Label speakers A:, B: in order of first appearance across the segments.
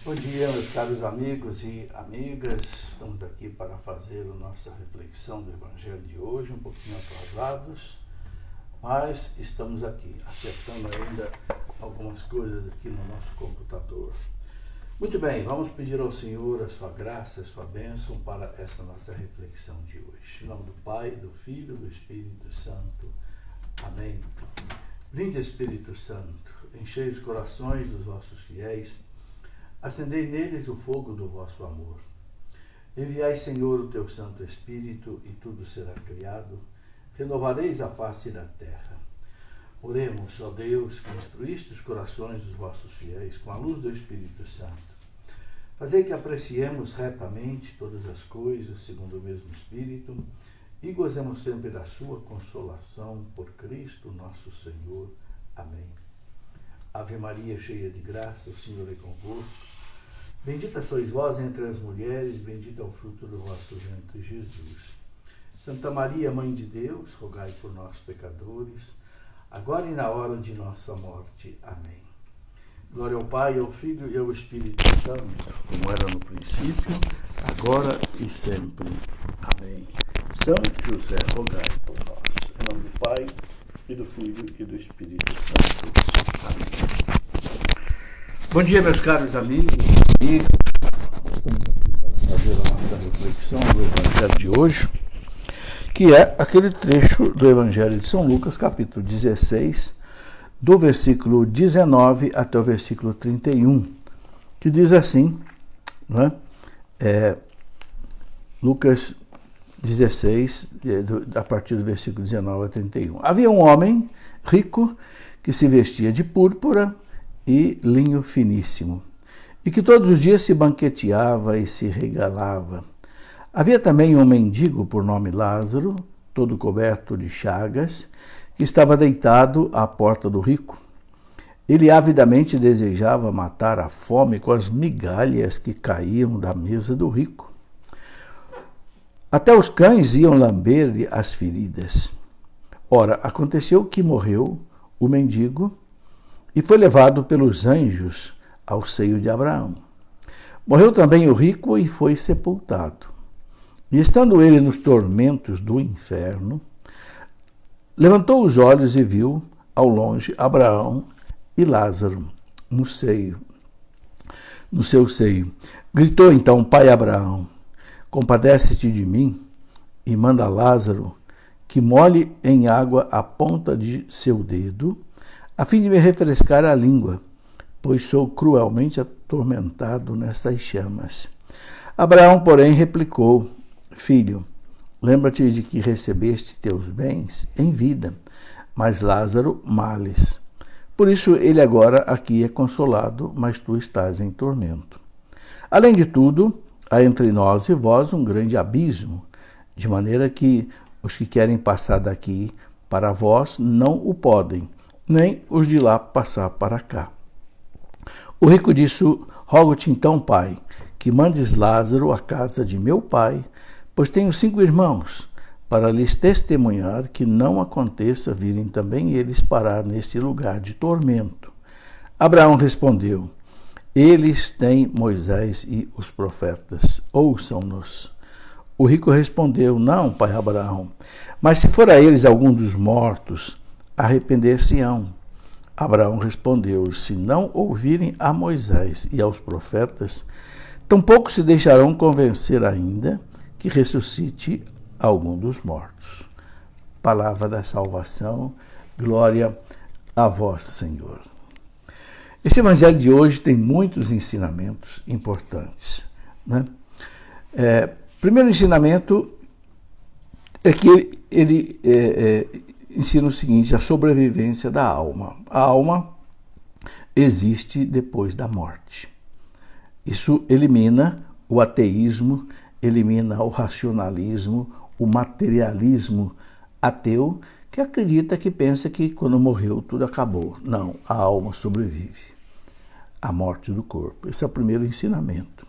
A: Bom dia, meus caros amigos e amigas. Estamos aqui para fazer a nossa reflexão do Evangelho de hoje, um pouquinho atrasados, mas estamos aqui, acertando ainda algumas coisas aqui no nosso computador. Muito bem, vamos pedir ao Senhor a sua graça, a sua bênção para essa nossa reflexão de hoje. Em nome do Pai, do Filho e do Espírito Santo. Amém. Vinde, Espírito Santo, enchei os corações dos vossos fiéis, acendei neles o fogo do vosso amor. Enviai, Senhor, o teu Santo Espírito, e tudo será criado. Renovareis a face da terra. Oremos, ó Deus, que instruíste os corações dos vossos fiéis com a luz do Espírito Santo. Fazei que apreciemos retamente todas as coisas segundo o mesmo Espírito e gozemos sempre da sua consolação por Cristo nosso Senhor. Amém. Ave Maria, cheia de graça, o Senhor é convosco. Bendita sois vós entre as mulheres, bendito é o fruto do vosso ventre, Jesus. Santa Maria, Mãe de Deus, rogai por nós, pecadores, agora e na hora de nossa morte. Amém. Glória ao Pai, ao Filho e ao Espírito Santo, como era no princípio, agora e sempre. Amém. São José, rogai por nós. Em nome do Pai, e do Filho e do Espírito Santo. Amém. Bom dia, meus caros amigos e amigas. Estamos aqui para fazer a nossa reflexão do Evangelho de hoje, que é aquele trecho do Evangelho de São Lucas, capítulo 16, do versículo 19 até o versículo 31, que diz assim, não é? Lucas 16, a partir do versículo 19 a 31. Havia um homem rico que se vestia de púrpura e linho finíssimo, e que todos os dias se banqueteava e se regalava. Havia também um mendigo por nome Lázaro, todo coberto de chagas, que estava deitado à porta do rico. Ele avidamente desejava matar a fome com as migalhas que caíam da mesa do rico. Até os cães iam lamber-lhe as feridas. Ora, aconteceu que morreu o mendigo e foi levado pelos anjos ao seio de Abraão. Morreu também o rico e foi sepultado. E estando ele nos tormentos do inferno, levantou os olhos e viu, ao longe, Abraão e Lázaro no seu seio. Gritou então: Pai Abraão, compadece-te de mim e manda Lázaro que molhe em água a ponta de seu dedo, a fim de me refrescar a língua, pois sou cruelmente atormentado nessas chamas. Abraão, porém, replicou: Filho, lembra-te de que recebeste teus bens em vida, mas Lázaro males. Por isso ele agora aqui é consolado, mas tu estás em tormento. Além de tudo, há entre nós e vós um grande abismo, de maneira que os que querem passar daqui para vós não o podem, nem os de lá passar para cá. O rico disse: Rogo-te então, pai, que mandes Lázaro à casa de meu pai, pois tenho 5 irmãos, para lhes testemunhar que não aconteça virem também eles parar neste lugar de tormento. Abraão respondeu: Eles têm Moisés e os profetas, ouçam-nos. O rico respondeu: Não, pai Abraão, mas se for a eles algum dos mortos, arrepender-se-ão. Abraão respondeu: Se não ouvirem a Moisés e aos profetas, tampouco se deixarão convencer ainda que ressuscite algum dos mortos. Palavra da salvação, glória a vós, Senhor. Esse evangelho de hoje tem muitos ensinamentos importantes, né? Primeiro ensinamento é que ele ensina o seguinte: a sobrevivência da alma. A alma existe depois da morte. Isso elimina o ateísmo, elimina o racionalismo, o materialismo ateu, que acredita, que pensa que quando morreu tudo acabou. Não, a alma sobrevive à morte do corpo. Esse é o primeiro ensinamento,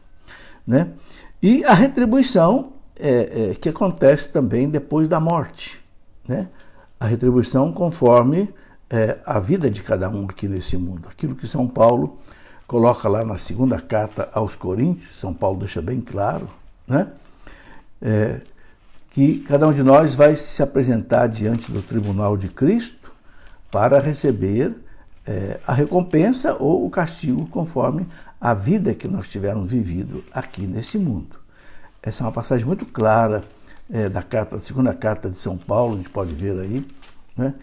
A: né? E a retribuição que acontece também depois da morte, né? A retribuição conforme a vida de cada um aqui nesse mundo. Aquilo que São Paulo coloca lá na segunda carta aos Coríntios, São Paulo deixa bem claro, né? Que cada um de nós vai se apresentar diante do tribunal de Cristo para receber a recompensa ou o castigo conforme a vida que nós tivermos vivido aqui nesse mundo. Essa é uma passagem muito clara da segunda carta de São Paulo, a gente pode ver aí, né?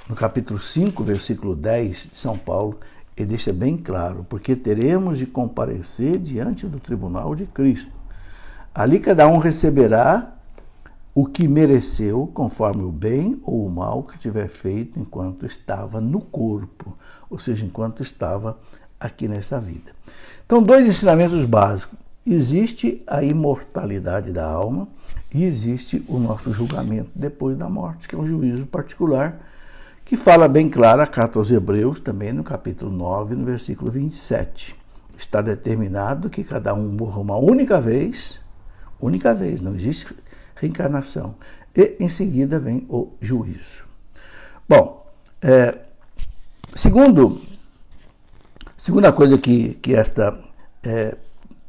A: No capítulo 5, versículo 10 de São Paulo, ele deixa bem claro, porque teremos de comparecer diante do tribunal de Cristo. Ali cada um receberá o que mereceu, conforme o bem ou o mal que tiver feito enquanto estava no corpo, ou seja, enquanto estava aqui nessa vida. Então, 2 ensinamentos básicos. Existe a imortalidade da alma e existe o nosso julgamento depois da morte, que é um juízo particular, que fala bem claro a carta aos Hebreus, também no capítulo 9, no versículo 27. Está determinado que cada um morra uma única vez, não existe reencarnação. E em seguida vem o juízo. Bom, segunda coisa que esta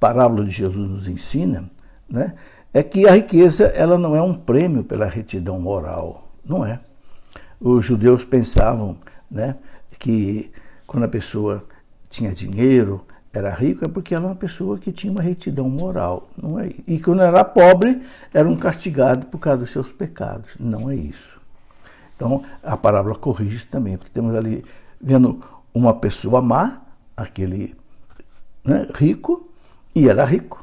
A: parábola de Jesus nos ensina, né, é que a riqueza ela não é um prêmio pela retidão moral, não é. Os judeus pensavam, né, que quando a pessoa tinha dinheiro, era rico, é porque ela era uma pessoa que tinha uma retidão moral, não é? E quando era pobre, era um castigado por causa dos seus pecados. Não é isso. Então, a parábola corrige também, porque temos ali, vendo uma pessoa má, aquele, né, rico, e era rico.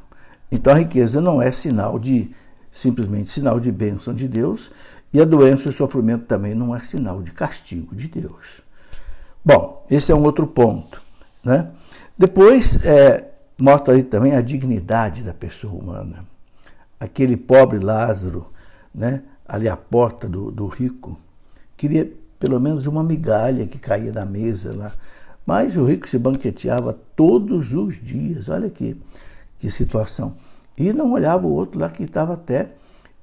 A: Então, a riqueza não é simplesmente sinal de bênção de Deus, e a doença e o sofrimento também não é sinal de castigo de Deus. Bom, esse é um outro ponto, né? Depois, mostra aí também a dignidade da pessoa humana. Aquele pobre Lázaro, né, ali à porta do rico, queria pelo menos uma migalha que caía da mesa lá. Mas o rico se banqueteava todos os dias. Olha que situação. E não olhava o outro lá que estava até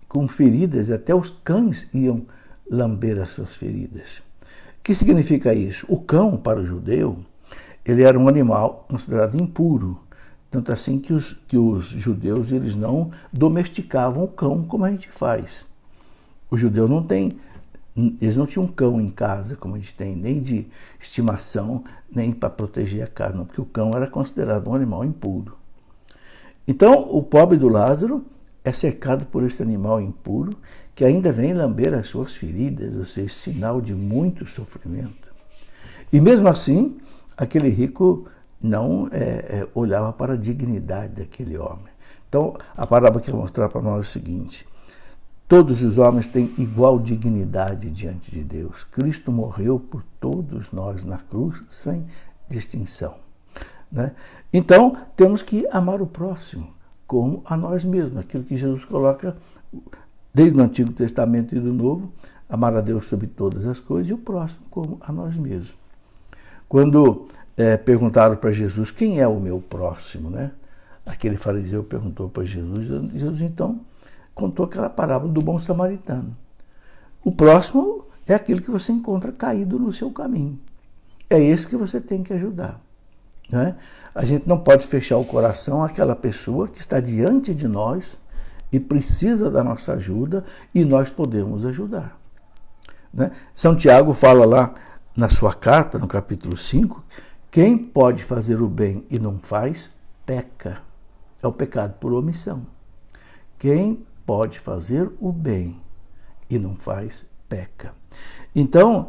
A: com feridas, até os cães iam lamber as suas feridas. O que significa isso? O cão, para o judeu, ele era um animal considerado impuro. Tanto assim que os judeus eles não domesticavam o cão como a gente faz. O judeu eles não tinham um cão em casa como a gente tem, nem de estimação, nem para proteger a casa, não, porque o cão era considerado um animal impuro. Então, o pobre do Lázaro é cercado por esse animal impuro que ainda vem lamber as suas feridas, ou seja, sinal de muito sofrimento. E mesmo assim, aquele rico não olhava para a dignidade daquele homem. Então, a parábola quer mostrar para nós o seguinte: todos os homens têm igual dignidade diante de Deus. Cristo morreu por todos nós na cruz, sem distinção, né? Então, temos que amar o próximo como a nós mesmos. Aquilo que Jesus coloca desde o Antigo Testamento e do Novo, amar a Deus sobre todas as coisas e o próximo como a nós mesmos. Quando perguntaram para Jesus quem é o meu próximo, né? Aquele fariseu perguntou para Jesus, Jesus então contou aquela parábola do bom samaritano. O próximo é aquele que você encontra caído no seu caminho. É esse que você tem que ajudar, né? A gente não pode fechar o coração àquela pessoa que está diante de nós e precisa da nossa ajuda e nós podemos ajudar, né? São Tiago fala lá na sua carta, no capítulo 5, quem pode fazer o bem e não faz, peca. É o pecado por omissão. Quem pode fazer o bem e não faz, peca. Então,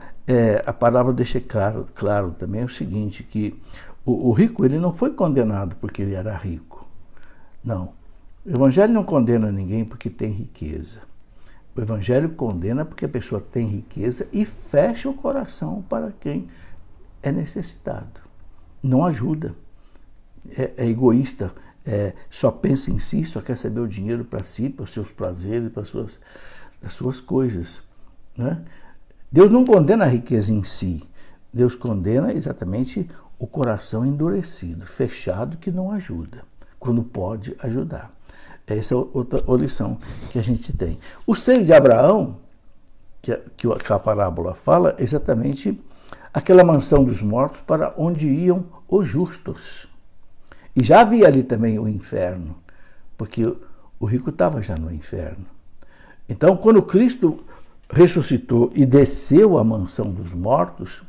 A: a parábola deixa claro também o seguinte, que o rico ele não foi condenado porque ele era rico. Não. O Evangelho não condena ninguém porque tem riqueza. O Evangelho condena porque a pessoa tem riqueza e fecha o coração para quem é necessitado. Não ajuda. É egoísta. Só pensa em si, só quer saber o dinheiro para si, para os seus prazeres, para as suas coisas, né? Deus não condena a riqueza em si. Deus condena exatamente o coração endurecido, fechado, que não ajuda, quando pode ajudar. Essa é outra lição que a gente tem. O seio de Abraão, que a parábola fala, exatamente aquela mansão dos mortos para onde iam os justos. E já havia ali também o inferno, porque o rico estava já no inferno. Então, quando Cristo ressuscitou e desceu à mansão dos mortos,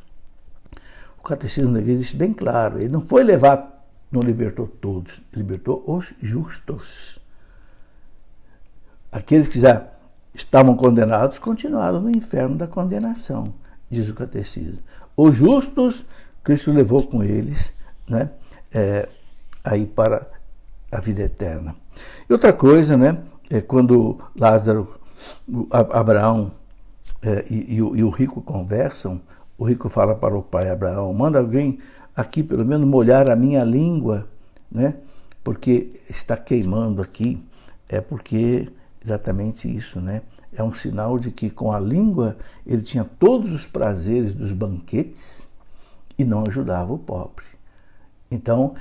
A: o catecismo da igreja diz bem claro, ele não foi levar, não libertou todos, libertou os justos. Aqueles que já estavam condenados continuaram no inferno da condenação, diz o catecismo. Os justos, Cristo levou com eles, né, aí para a vida eterna. E outra coisa, né, é quando Lázaro, Abraão e o rico conversam, o rico fala para o pai Abraão, manda alguém aqui pelo menos molhar a minha língua, né, porque está queimando aqui, é porque exatamente isso, né, é um sinal de que com a língua ele tinha todos os prazeres dos banquetes e não ajudava o pobre. Então,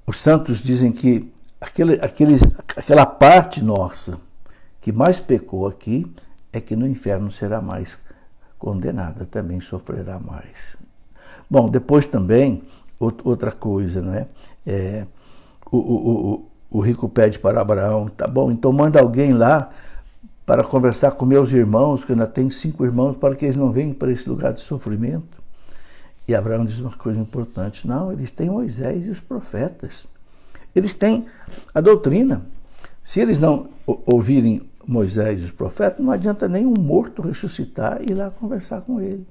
A: os santos dizem que aquela parte nossa que mais pecou aqui é que no inferno será mais condenada, também sofrerá mais. Bom, depois também, outra coisa, né? O rico pede para Abraão, tá bom, então manda alguém lá para conversar com meus irmãos, que ainda tem 5 irmãos, para que eles não venham para esse lugar de sofrimento. E Abraão diz uma coisa importante, não, eles têm Moisés e os profetas. Eles têm a doutrina. Se eles não ouvirem Moisés e os profetas, não adianta nenhum morto ressuscitar e ir lá conversar com ele.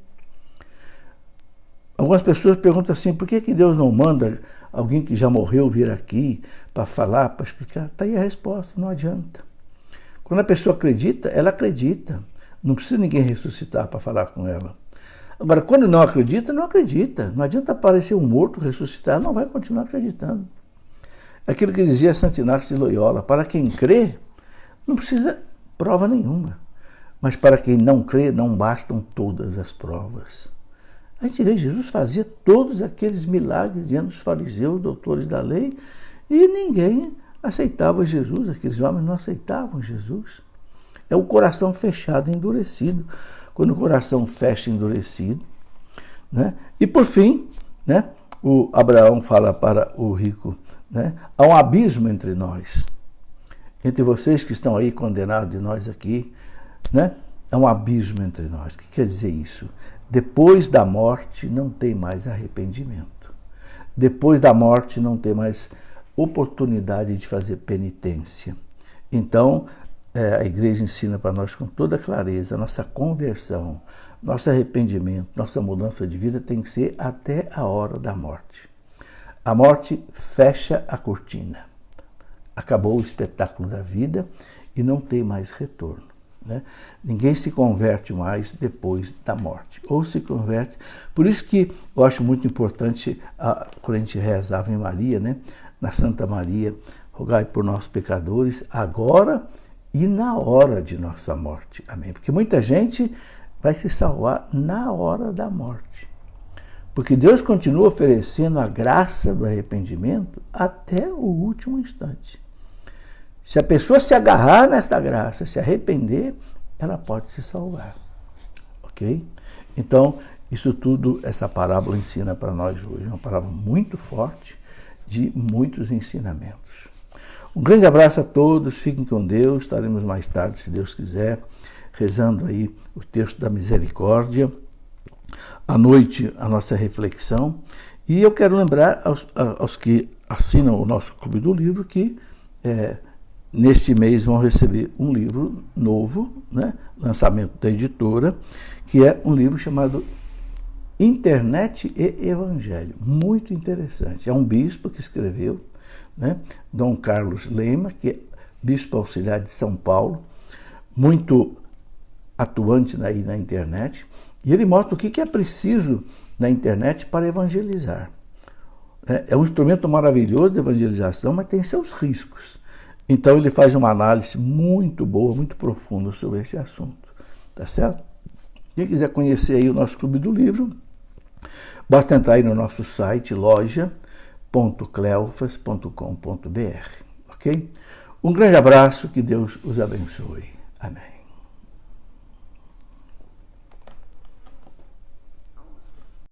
A: Algumas pessoas perguntam assim, por que Deus não manda alguém que já morreu vir aqui para falar, para explicar? Está aí a resposta, não adianta. Quando a pessoa acredita, ela acredita. Não precisa ninguém ressuscitar para falar com ela. Agora, quando não acredita, não acredita. Não adianta aparecer um morto ressuscitar, não vai continuar acreditando. Aquilo que dizia Santo Inácio de Loyola, para quem crê, não precisa prova nenhuma. Mas para quem não crê, não bastam todas as provas. A gente vê, Jesus fazia todos aqueles milagres diante dos fariseus, doutores da lei, e ninguém aceitava Jesus, aqueles homens não aceitavam Jesus. É o coração fechado, endurecido. Quando o coração fecha, endurecido, né? E por fim, né, o Abraão fala para o rico, né, há um abismo entre nós, entre vocês que estão aí condenados e nós aqui, né? Há um abismo entre nós. O que quer dizer isso? Depois da morte não tem mais arrependimento. Depois da morte não tem mais oportunidade de fazer penitência. Então, a igreja ensina para nós com toda clareza, nossa conversão, nosso arrependimento, nossa mudança de vida tem que ser até a hora da morte. A morte fecha a cortina. Acabou o espetáculo da vida e não tem mais retorno, né? Ninguém se converte mais depois da morte. Ou se converte. Por isso que eu acho muito importante, quando a gente reza a Ave Maria, né, na Santa Maria, rogai por nós pecadores, agora e na hora de nossa morte. Amém? Porque muita gente vai se salvar na hora da morte. Porque Deus continua oferecendo a graça do arrependimento até o último instante. Se a pessoa se agarrar nessa graça, se arrepender, ela pode se salvar. Ok? Então, isso tudo, essa parábola ensina para nós hoje. É uma parábola muito forte, de muitos ensinamentos. Um grande abraço a todos, fiquem com Deus, estaremos mais tarde, se Deus quiser, rezando aí o texto da misericórdia, à noite a nossa reflexão, e eu quero lembrar aos que assinam o nosso Clube do Livro que neste mês vão receber um livro novo, né, lançamento da editora, que é um livro chamado Internet e Evangelho, muito interessante, é um bispo que escreveu, né? Dom Carlos Lema, que é bispo auxiliar de São Paulo, muito atuante aí na internet, e ele mostra o que é preciso na internet para evangelizar. É um instrumento maravilhoso de evangelização, mas tem seus riscos. Então ele faz uma análise muito boa, muito profunda sobre esse assunto. Tá certo? Quem quiser conhecer aí o nosso Clube do Livro, basta entrar aí no nosso site, loja.cleofas.com.br, ok? Um grande abraço, que Deus os abençoe. Amém.